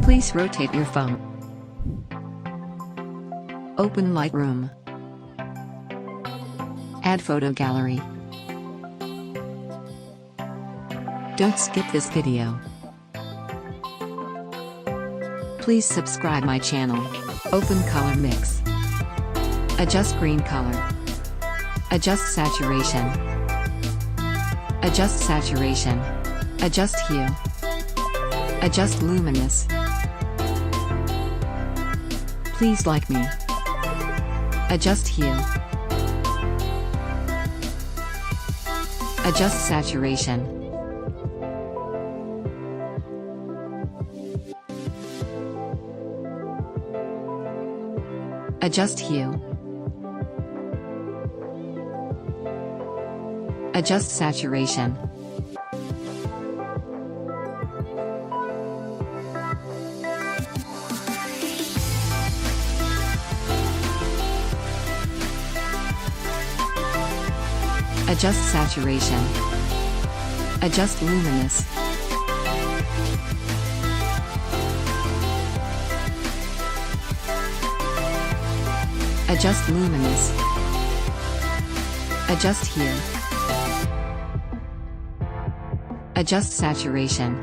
Please rotate your phone. Open Lightroom. Add photo gallery. Don't skip this video. Please subscribe my channel. Open color mix. Adjust green color. Adjust saturation. Adjust saturation. Adjust hue. Adjust luminous. Please like me. Adjust hue. Adjust saturation. Adjust hue. Adjust saturation. Adjust saturation. Adjust luminous. Adjust luminous. Adjust hue. Adjust saturation.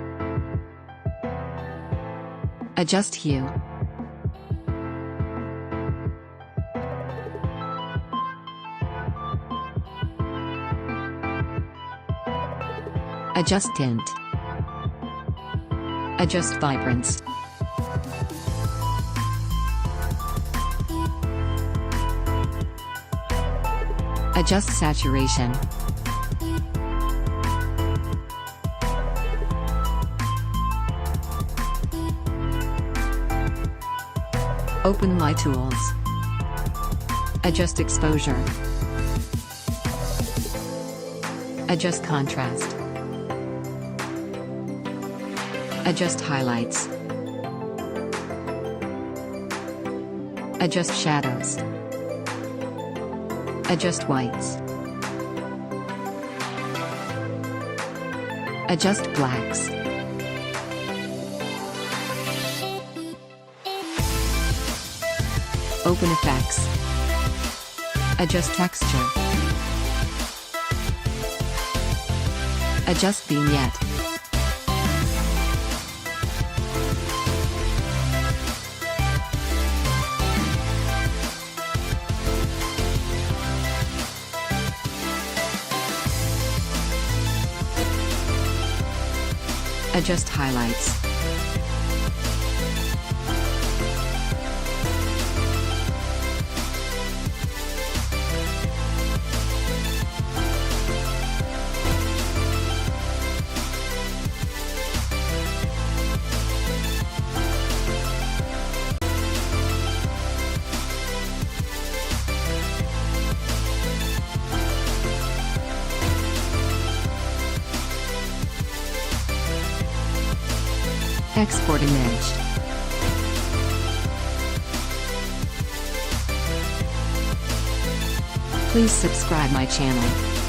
Adjust hue. Adjust tint. Adjust vibrance. Adjust saturation. Open My Tools. Adjust exposure. Adjust contrast. Adjust highlights. Adjust shadows. Adjust whites. Adjust blacks. Open effects. Adjust texture. Adjust vignette. Adjust highlights. Export image. Please subscribe my channel.